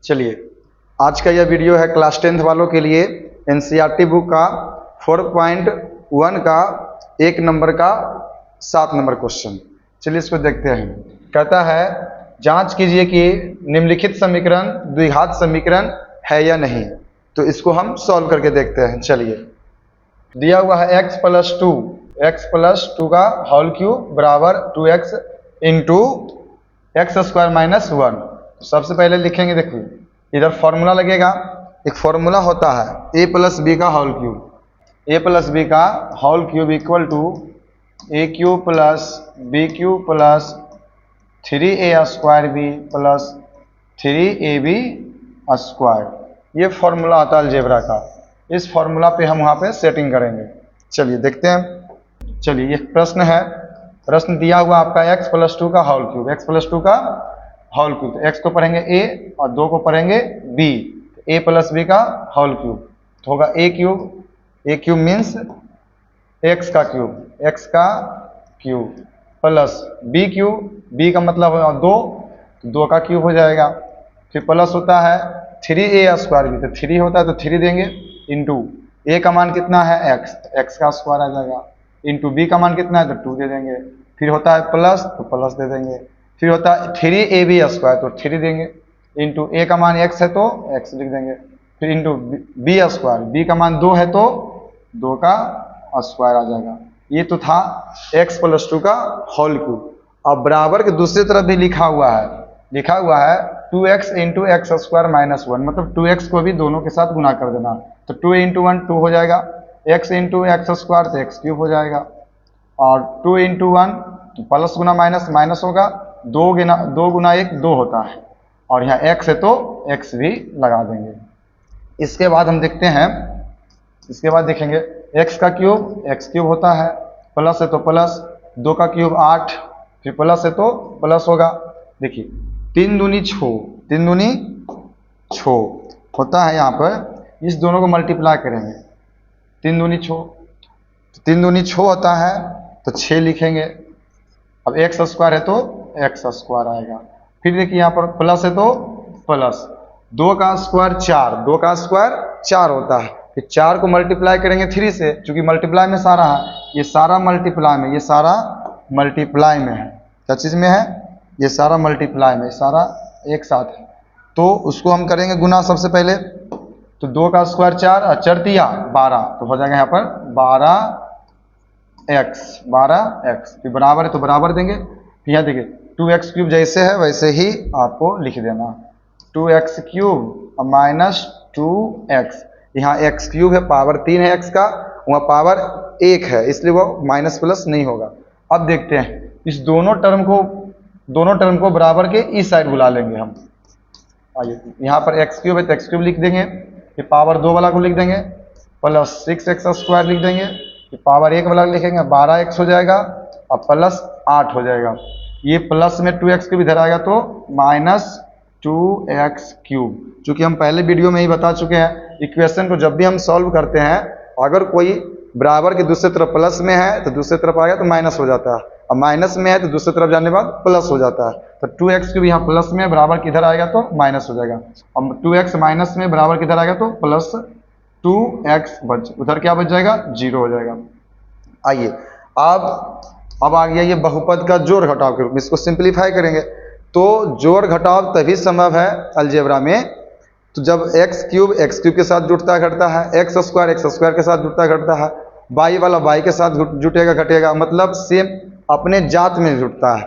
चलिए, आज का यह वीडियो है क्लास 10th वालों के लिए। एनसीईआरटी बुक का 4.1 का 1 नंबर का 7 नंबर क्वेश्चन। चलिए इसको देखते हैं। कहता है जांच कीजिए कि निम्नलिखित समीकरण द्विघात समीकरण है या नहीं। तो इसको हम सॉल्व करके देखते हैं। चलिए, दिया हुआ है x प्लस टू का होल क्यूब बराबर 2x into x square minus 1। सबसे पहले लिखेंगे, देखिए इधर फॉर्मूला लगेगा। एक फॉर्मूला होता है a प्लस बी का whole cube. a plus B का whole cube equal to A cube plus B cube plus 3a square B plus 3ab square. ये फॉर्मूला आता है अलजेब्रा का। इस फॉर्मूला पे हम वहाँ पे सेटिंग करेंगे। चलिए देखते हैं। चलिए, ये प्रश्न है। प्रश्न दिया हुआ आपका x प्लस टू का whole cube. x plus two का होल क्यूब, तो x को पढ़ेंगे a और 2 को पढ़ेंगे b। a प्लस बी का होल क्यूब तो होगा a क्यूब मीन्स x का क्यूब प्लस b का मतलब होगा 2 का क्यूब हो जाएगा। फिर प्लस होता है 3a स्क्वायर भी, तो 3 होता है तो 3 देंगे इंटू a का मान कितना है x का स्क्वायर आ जाएगा, इंटू b का मान कितना है तो 2 दे देंगे। फिर होता है प्लस तो प्लस दे देंगे। फिर होता है 3ab स्क्वायर तो 3 देंगे, इंटू a का मान x है तो x लिख देंगे। फिर इंटू b स्क्वायर, b का मान 2 है तो 2 का स्क्वायर आ जाएगा। ये तो था x प्लस टू का होल क्यूब। अब बराबर के दूसरी तरफ भी लिखा हुआ है 2x into x square minus 1, मतलब 2x को भी दोनों के साथ गुना कर देना। तो 2 इंटू 1 2 हो जाएगा, x इंटू एक्स स्क्वायर तो एक्स क्यूब हो जाएगा, और 2 इंटू 1 प्लस गुना माइनस होगा। 2 गुना 1 2 होता है, और यहाँ x है तो x भी लगा देंगे। इसके बाद हम देखते हैं, इसके बाद देखेंगे x का क्यूब x क्यूब होता है, प्लस है तो प्लस, 2 का क्यूब 8, फिर प्लस है तो प्लस होगा। देखिए 3 दूनी 6 होता है। यहाँ पर इस दोनों को मल्टीप्लाई करेंगे, 3 दूनी 6 होता है तो 6 लिखेंगे। अब एक्स स्क्वायर है तो एक्स स्क्वायर आएगा। फिर देखिए यहाँ पर प्लस है तो प्लस, 2 का स्क्वायर 4 होता है। फिर 4 को मल्टीप्लाई करेंगे 3 से, चूंकि मल्टीप्लाई में सारा है, ये सारा मल्टीप्लाई में है। क्या चीज़ में है? ये सारा मल्टीप्लाई में, सारा एक साथ है। तो उसको हम करेंगे गुना। सबसे पहले तो 2 का स्क्वायर 4 और 4 दिया 12, तो हो जाएगा यहाँ पर 12x। फिर बराबर है तो बराबर देंगे। फिर यहाँ देखिए 2x क्यूब जैसे है वैसे ही आपको लिख देना, 2x क्यूब माइनस 2x। यहाँ x क्यूब है, पावर 3 है x का, वहाँ पावर 1 है, इसलिए वो माइनस प्लस नहीं होगा। अब देखते हैं इस दोनों टर्म को बराबर के इस साइड बुला लेंगे हम। आइए, यहाँ पर x क्यूब है तो x क्यूब लिख देंगे, फिर पावर 2 वाला को लिख देंगे, प्लस 6x स्क्वायर लिख देंगे, फिर पावर 1 वाला लिखेंगे, 12x हो जाएगा और प्लस 8 हो जाएगा। ये प्लस में 2x क्यूब इधर आएगा तो माइनस 2x क्यूब। चूँकि हम पहले वीडियो में ही बता चुके हैं, इक्वेशन को जब भी हम सॉल्व करते हैं, अगर कोई बराबर के दूसरी तरफ प्लस में है तो दूसरी तरफ आएगा तो माइनस हो जाता है, और माइनस में है तो दूसरी तरफ जाने के बाद प्लस हो जाता है। तो 2x क्यूब यहाँ प्लस में बराबर किधर आएगा तो माइनस हो जाएगा, और 2x माइनस में बराबर किधर आएगा तो प्लस 2x उधर क्या बच जाएगा 0 हो जाएगा। आइए अब आ गया ये बहुपद का जोड़ घटाव के रूप में, इसको सिंप्लीफाई करेंगे। तो जोड़ घटाव तभी संभव है अलजेब्रा में तो जब x क्यूब के साथ जुड़ता घटता है, एक्स स्क्वायर के साथ जुड़ता घटता है, y वाला y के साथ जुटेगा घटेगा, मतलब सेम अपने जात में जुटता है।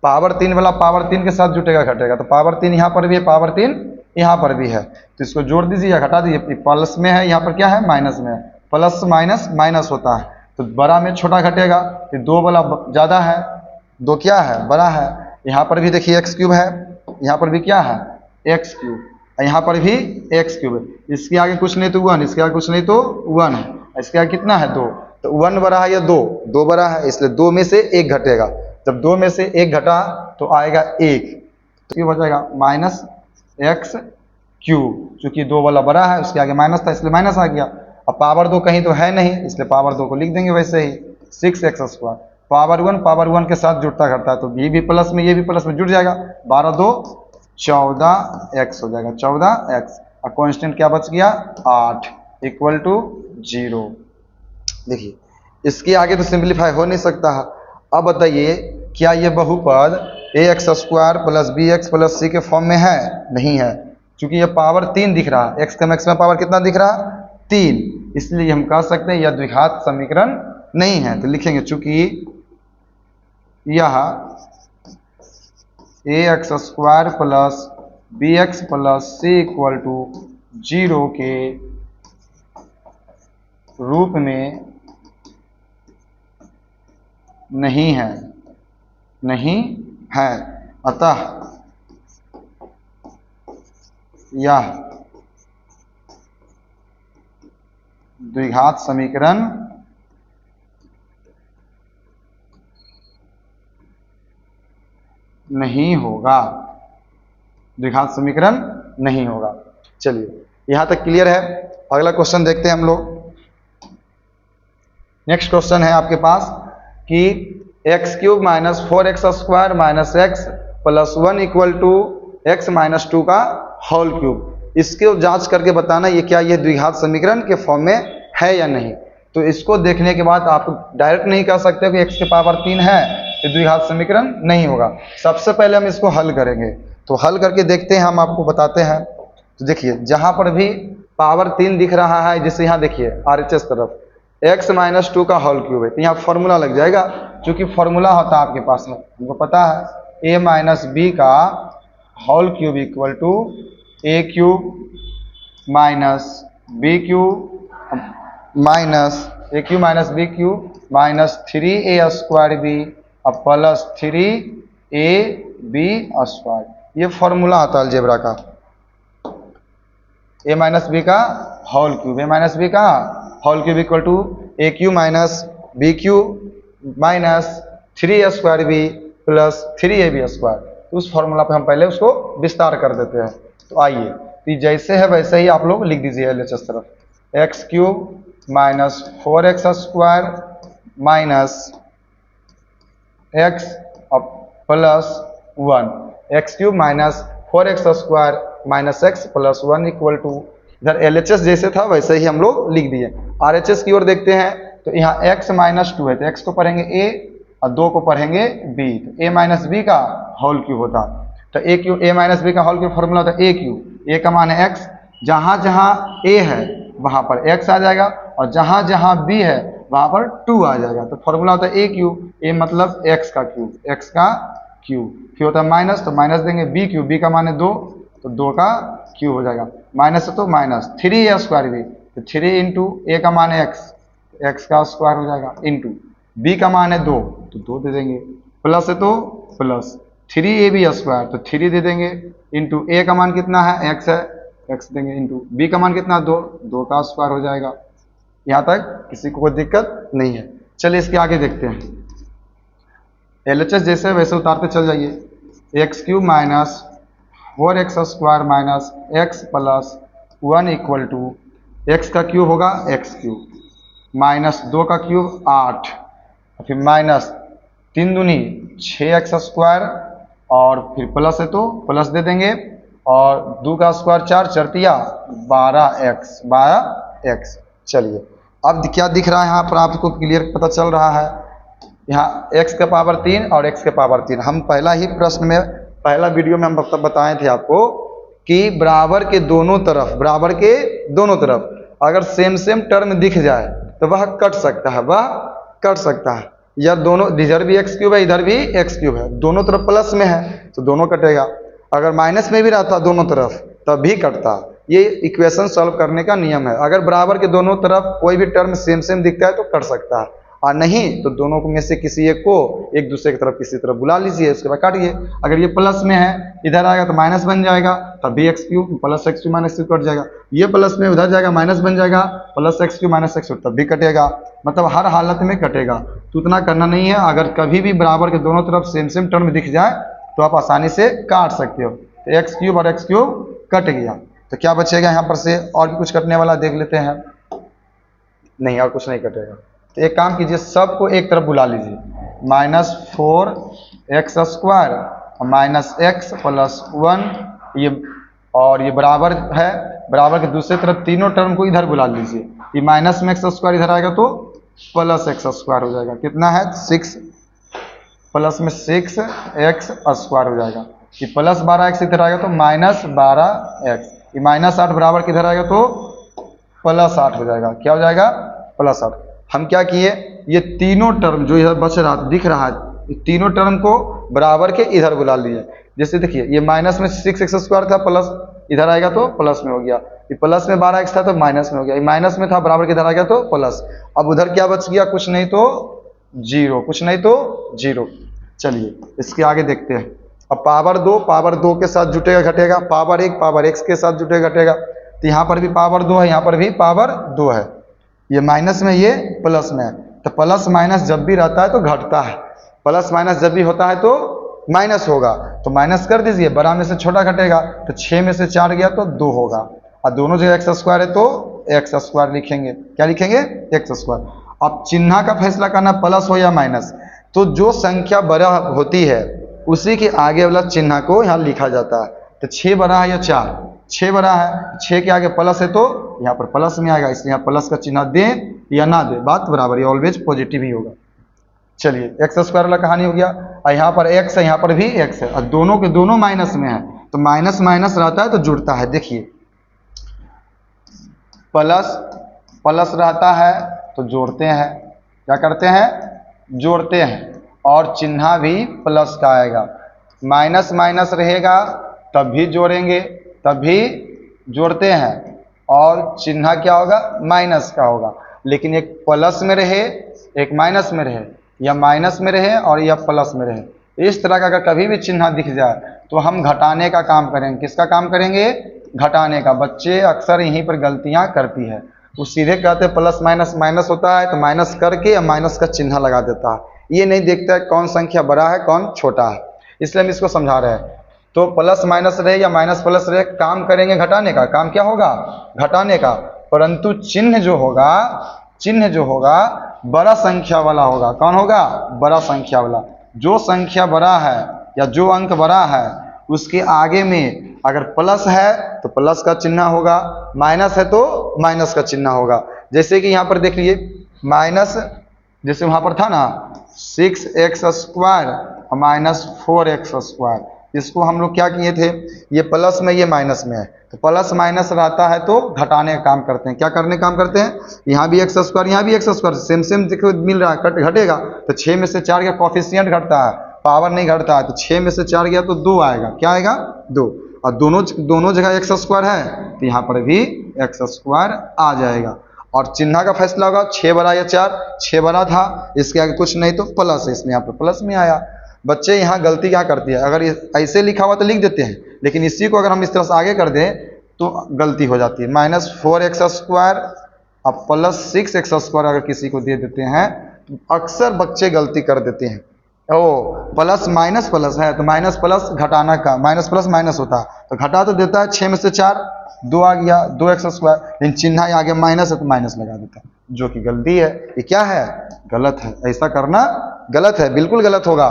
पावर 3 वाला पावर 3 के साथ जुटेगा घटेगा, तो पावर 3 यहाँ पर भी है, पावर 3 यहाँ पर भी है, तो इसको जोड़ दीजिए या घटा दीजिए। प्लस में है, यहाँ पर क्या है माइनस में है, प्लस माइनस होता है, तो बड़ा में छोटा घटेगा। फिर 2 वाला ज़्यादा है, 2 क्या है बड़ा है। यहाँ पर भी देखिए x क्यूब है, यहाँ पर भी क्या है x क्यूब, यहाँ पर भी x क्यूब है। इसके आगे कुछ नहीं तो 1, इसके आगे कुछ नहीं तो 1 है, इसके आगे कितना है 2, तो 1 बड़ा है या 2 बड़ा है, इसलिए 2 में से 1 घटेगा। जब 2 में से 1 घटा तो आएगा 1, तो क्या हो जाएगा माइनस x क्यूब। चूँकि 2 वाला बड़ा है, उसके आगे माइनस था इसलिए माइनस आ गया। अब पावर 2 कहीं तो है नहीं, इसलिए पावर 2 को लिख देंगे वैसे ही 6x स्क्वायर। पावर 1 के साथ जुड़ता घटता है, तो ये भी प्लस में ये भी प्लस में जुड़ जाएगा, 12 2 14x हो जाएगा, 14x। और कांस्टेंट क्या बच गया 8 इक्वल टू 0। देखिए इसके आगे तो सिंप्लीफाई हो नहीं सकता है। अब बताइए क्या ये बहुपद ax square plus bx plus c के फॉर्म में है? नहीं है, क्योंकि ये पावर 3 दिख रहा है। x का मैक्सिमम पावर कितना दिख रहा है 3, इसलिए हम कह सकते हैं यह द्विघात समीकरण नहीं है। तो लिखेंगे चूंकि यह ax square plus bx plus c equal to 0 के रूप में नहीं है, नहीं है, अतः यह द्विघात समीकरण नहीं होगा, द्विघात समीकरण नहीं होगा। चलिए यहां तक क्लियर है। अगला क्वेश्चन देखते हैं हम लोग। नेक्स्ट क्वेश्चन है आपके पास कि x cube minus 4x square minus x plus 1 equal to x minus 2 का होल क्यूब। इसके जांच करके बताना ये क्या ये द्विघात समीकरण के फॉर्म में है या नहीं। तो इसको देखने के बाद आप डायरेक्ट नहीं कह सकते कि x के पावर 3 है तो द्विघात समीकरण नहीं होगा। सबसे पहले हम इसको हल करेंगे, तो हल करके देखते हैं, हम आपको बताते हैं। तो देखिए जहां पर भी पावर 3 दिख रहा है, जैसे यहाँ देखिए RHS तरफ x माइनस 2 का होल क्यूब है, तो यहाँ फॉर्मूला लग जाएगा। क्योंकि फॉर्मूला होता है आपके पास में, हमको पता है a माइनस बी का whole cube equal to a cube minus B cube minus a cube minus B cube minus 3a square B और प्लस 3ab स्क्वायर। ये फॉर्मूला आता है अलजेब्रा का। a माइनस बी का whole cube, a minus B का whole cube equal to a cube minus B cube minus 3a square B plus 3ab square. तो उस formula पे हम पहले उसको विस्तार कर देते हैं। तो आइए, तो जैसे है वैसे ही आप लोग लिख दीजिए LHS तरफ x cube minus 4x square minus x plus 1, x cube minus 4x square minus x plus 1 equal to, इधर LHS जैसे था वैसे ही हम लोग लिख दिए। RHS की ओर देखते हैं तो यहाँ x माइनस 2 है, तो x को पढ़ेंगे a और 2 को पढ़ेंगे b, तो a माइनस बी का होल क्यूब होता। तो a क्यूब a माइनस बी का होल क्यूब फॉर्मूला होता है a क्यूब, a का मान है x, जहां जहां a है वहां पर x आ जाएगा और जहां जहां b है वहां पर 2 आ जाएगा। तो फॉर्मूला होता है a क्यूब, a मतलब x का क्यूब, x का क्यूब, फिर होता है माइनस, तो माइनस देंगे b क्यूब, b का मान है 2, तो 2 का क्यूब हो जाएगा। माइनस है तो माइनस 3a स्क्वायर भी, तो 3 इंटू a का मान है x, x का स्क्वायर हो जाएगा, इंटू b का मान है 2, तो 2 दे देंगे, प्लस है तो प्लस 3ab स्क्वायर, तो 3 दे देंगे, इंटू a का मान कितना है x है, x देंगे, इंटू b का मान कितना 2, 2 का स्क्वायर हो जाएगा। यहाँ तक किसी को कोई दिक्कत नहीं है। चलिए इसके आगे देखते हैं। LHS जैसे वैसे उतारते चल जाइए। X cube minus 4x square minus x plus 1 equal to x का क्यूब होगा एक्स क्यूब माइनस 2 का क्यूब 8, फिर माइनस 3 दूनी 6x स्क्वायर और फिर प्लस है तो प्लस दे देंगे और 2 का स्क्वायर 4 चरतिया 12x। चलिए अब क्या दिख रहा है यहाँ पर आपको क्लियर पता चल रहा है। यहाँ x के पावर 3 और x के पावर 3, हम पहला ही प्रश्न में पहला वीडियो में हम बताए थे आपको कि बराबर के दोनों तरफ अगर सेम सेम टर्म दिख जाए तो वह कट सकता है, वह कट सकता है। या दोनों, इधर भी एक्स क्यूब है इधर भी एक्स क्यूब है, दोनों तरफ प्लस में है तो दोनों कटेगा। अगर माइनस में भी रहता दोनों तरफ तब भी कटता। ये इक्वेशन सॉल्व करने का नियम है। अगर बराबर के दोनों तरफ कोई भी टर्म सेम सेम दिखता है तो कट सकता है, और नहीं तो दोनों में से किसी एक को एक दूसरे की तरफ किसी तरफ बुला लीजिए, उसके बाद काटिए। अगर ये प्लस में है इधर आएगा तो माइनस बन जाएगा, तब भी x cube plus x cube minus cube cut जाएगा। ये प्लस में उधर जाएगा माइनस बन जाएगा, plus x cube minus x cube तब भी कटेगा, मतलब हर हालत में कटेगा। तो उतना करना नहीं है। अगर कभी भी बराबर के दोनों तरफ सेम सेम टर्म दिख जाए तो आप आसानी से काट सकते हो। तो एक्स क्यूब और एक्स क्यूब कट गया, तो क्या बचेगा यहाँ पर से? और भी कुछ कटने वाला देख लेते हैं। नहीं, और कुछ नहीं कटेगा। तो एक काम कीजिए, सबको एक तरफ बुला लीजिए, minus 4x square minus x plus 1 ये और ये बराबर है, बराबर के दूसरी तरफ तीनों टर्म को इधर बुला लीजिए। ये माइनस में एक्स स्क्वायर इधर आएगा तो प्लस एक्स स्क्वायर हो जाएगा। कितना है 6 प्लस में 6 एक्स स्क्वायर हो जाएगा। ये प्लस 12 एक्स इधर आएगा तो माइनस 12 एक्स। ये माइनस 8 बराबर किधर आएगा तो प्लस 8 हो जाएगा। क्या हो जाएगा प्लस 8। हम क्या किए, ये तीनों टर्म जो इधर बच रहा दिख रहा है, ये तीनों टर्म को बराबर के इधर बुला लिए। जैसे देखिए ये माइनस में 6 एक्स स्क्वायर था, प्लस इधर आएगा तो प्लस में हो गया। ये प्लस में 12 एक्स था तो माइनस में हो गया। ये माइनस में था बराबर के इधर आ गया तो प्लस। अब उधर क्या बच गया, कुछ नहीं तो जीरो, कुछ नहीं तो जीरो। चलिए इसके आगे देखते हैं। अब पावर 2 के साथ जुटेगा घटेगा, पावर 1 पावर x के साथ जुटेगा घटेगा। तो यहाँ पर भी पावर 2 है, यहाँ पर भी पावर 2 है। ये माइनस में ये प्लस में है, तो प्लस माइनस जब भी रहता है तो घटता है, प्लस माइनस जब भी होता है तो माइनस होगा। तो माइनस कर दीजिए, बड़ा में से छोटा घटेगा, तो 6 में से 4 गया तो 2 होगा। और दोनों जगह एक्स स्क्वायर है तो एक्स स्क्वायर लिखेंगे। क्या लिखेंगे एक्स स्क्वायर। अब चिन्ह का फैसला करना प्लस हो या माइनस, तो जो संख्या बड़ा होती है उसी के आगे वाला चिन्ह को यहाँ लिखा जाता है। तो 6 बड़ा है या 4, 6 बड़ा है, 6 के आगे प्लस है तो यहाँ पर प्लस में आएगा, इसलिए यहाँ प्लस का चिन्ह दें या ना दे बात बराबर है, ऑलवेज पॉजिटिव ही होगा। चलिए एक्स स्क्वायर वाला कहानी हो गया। और यहाँ पर एक्स है, यहाँ पर भी एक्स है, और दोनों के दोनों माइनस में है, तो माइनस माइनस रहता है तो जुड़ता है। देखिए प्लस प्लस रहता है तो जोड़ते हैं, क्या करते हैं जोड़ते हैं, और चिन्ह भी प्लस का आएगा। माइनस माइनस रहेगा तब भी जोड़ेंगे, तब भी जोड़ते हैं, और चिन्ह क्या होगा माइनस का होगा। लेकिन एक प्लस में रहे एक माइनस में रहे, या माइनस में रहे और या प्लस में रहे, इस तरह का अगर कभी भी चिन्ह दिख जाए तो हम घटाने का काम करेंगे। किसका काम करेंगे घटाने का। बच्चे अक्सर यहीं पर गलतियां करती है, वो सीधे कहते हैं प्लस माइनस माइनस होता है तो माइनस करके या माइनस का चिन्ह लगा देता है, ये नहीं देखता है कौन संख्या बड़ा है कौन छोटा है। इसलिए हम इसको समझा रहे हैं। तो प्लस माइनस रहे या माइनस प्लस रहे, काम करेंगे घटाने का। काम क्या होगा घटाने का, परंतु चिन्ह जो होगा बड़ा संख्या वाला होगा। कौन होगा बड़ा संख्या वाला। जो संख्या बड़ा है या जो अंक बड़ा है उसके आगे में अगर प्लस है तो प्लस का चिन्ह होगा, माइनस है तो माइनस का चिन्ह होगा। जैसे कि यहाँ पर देख लीजिए माइनस, जैसे वहाँ पर था ना 6x स्क्वायर और माइनस 4x स्क्वायर, इसको हम लोग क्या किए थे, ये प्लस में ये माइनस में है, तो प्लस माइनस रहता है तो घटाने का काम करते हैं। क्या करने का काम करते हैं, यहाँ भी एक्स स्क्वायर यहाँ भी एक्स स्क्वायर सेम सेम देखो मिल रहा है, घटेगा तो 6 में से 4 का कॉफिशिएंट घटता है, पावर नहीं घटता है, तो 6 में से 4 गया तो 2 आएगा। क्या आएगा 2, और दोनों जगह एक्स स्क्वायर है तो यहाँ पर भी एक्स स्क्वायर आ जाएगा। और चिन्ह का फैसला होगा 6 बड़ा या 4, 6 बड़ा था इसके आगे कुछ नहीं तो प्लस है, इसलिए यहाँ पर प्लस में आया। बच्चे यहाँ गलती क्या करती है, अगर ऐसे लिखा हुआ तो लिख देते हैं, लेकिन इसी को अगर हम इस तरह से आगे कर दें तो गलती हो जाती है। माइनस 4x स्क्वायर अब प्लस 6x स्क्वायर अगर किसी को दे देते हैं तो अक्सर बच्चे गलती कर देते हैं। ओ प्लस माइनस प्लस है तो माइनस प्लस घटाना का, माइनस प्लस माइनस होता है तो घटा तो देता है, 6 में से 4 2 आ गया 2x स्क्वायर, लेकिन चिन्ह आगे माइनस है तो माइनस लगा देता है, जो कि गलती है। ये क्या है गलत है, ऐसा करना गलत है, बिल्कुल गलत होगा,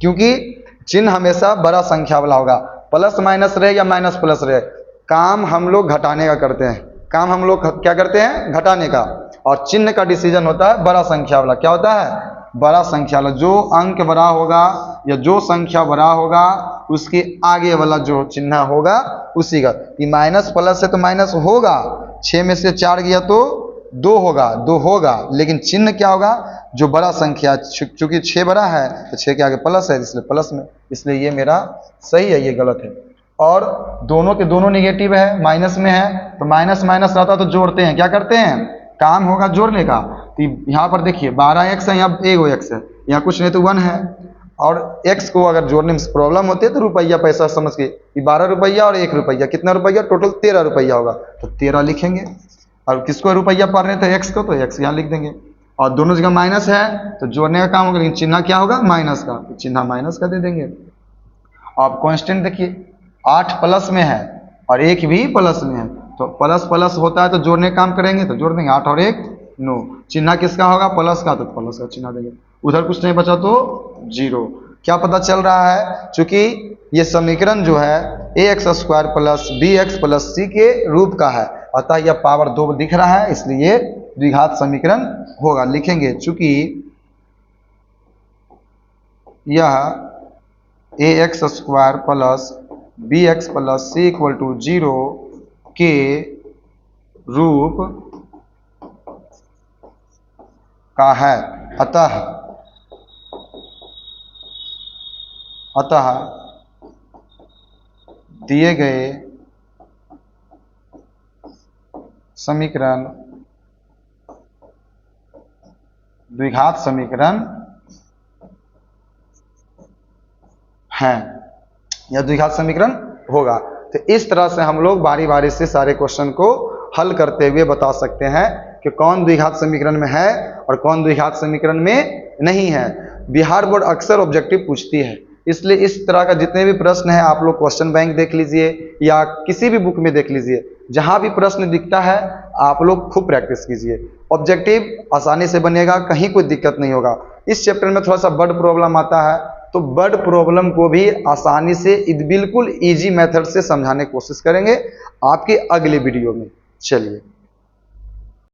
क्योंकि चिन्ह हमेशा बड़ा संख्या वाला होगा। प्लस माइनस रहे या माइनस प्लस रहे, काम हम लोग घटाने का करते हैं, काम हम लोग क्या करते हैं घटाने का, और चिन्ह का डिसीजन होता है बड़ा संख्या वाला। क्या होता है बड़ा संख्या वाला, जो अंक बड़ा होगा या जो संख्या बड़ा होगा उसके आगे वाला जो चिन्ह होगा उसी का। कि माइनस प्लस है तो माइनस होगा, 6 में से 4 गया तो 2 होगा, लेकिन चिन्ह क्या होगा जो बड़ा संख्या, चूंकि 6 बड़ा है तो 6 के आगे प्लस है इसलिए प्लस में, इसलिए ये मेरा सही है, ये गलत है। और दोनों के दोनों निगेटिव है, माइनस में है तो माइनस माइनस रहता तो जोड़ते हैं, क्या करते हैं काम होगा जोड़ने का। तो यहाँ पर देखिए 12x है, यहाँ 1x है, यहाँ कुछ नहीं तो 1 है, और x को अगर जोड़ने में प्रॉब्लम होती है तो रुपया पैसा समझ के 12 रुपया और 1 रुपया कितना रुपया, टोटल 13 रुपया होगा, तो 13 लिखेंगे। और किसको रुपया पढ़ रहे थे x को, तो x यहाँ लिख देंगे। और दोनों जगह माइनस है तो जोड़ने का काम होगा, लेकिन चिन्ह क्या होगा माइनस का, तो चिन्ह माइनस का दे देंगे। अब कांस्टेंट देखिए 8 प्लस में है और 1 भी प्लस में है, तो प्लस प्लस होता है तो जोड़ने का काम करेंगे तो जोड़ देंगे, 8 और 1 9, चिन्ह किसका होगा प्लस का, तो प्लस का चिन्ह देंगे। उधर कुछ नहीं बचा तो 0, क्या पता चल रहा है, चूंकि ये समीकरण जो है ax² plus bx plus c के रूप का है, अतः यह पावर 2 दिख रहा है, इसलिए द्विघात समीकरण होगा। लिखेंगे चूंकि यह ax² plus bx plus c equal to 0 के रूप का है, अतः दिए गए समीकरण द्विघात समीकरण है, यह द्विघात समीकरण होगा। तो इस तरह से हम लोग बारी बारी से सारे क्वेश्चन को हल करते हुए बता सकते हैं कि कौन द्विघात समीकरण में है और कौन द्विघात समीकरण में नहीं है। बिहार बोर्ड अक्सर ऑब्जेक्टिव पूछती है, इसलिए इस तरह का जितने भी प्रश्न हैं आप लोग क्वेश्चन बैंक देख लीजिए या किसी भी बुक में देख लीजिए, जहां भी प्रश्न दिखता है आप लोग खूब प्रैक्टिस कीजिए। ऑब्जेक्टिव आसानी से बनेगा, कहीं कोई दिक्कत नहीं होगा। इस चैप्टर में थोड़ा सा वर्ड प्रॉब्लम आता है, तो वर्ड प्रॉब्लम को भी आसानी से बिल्कुल इजी मेथड से समझाने की कोशिश करेंगे आपके अगले वीडियो में। चलिए।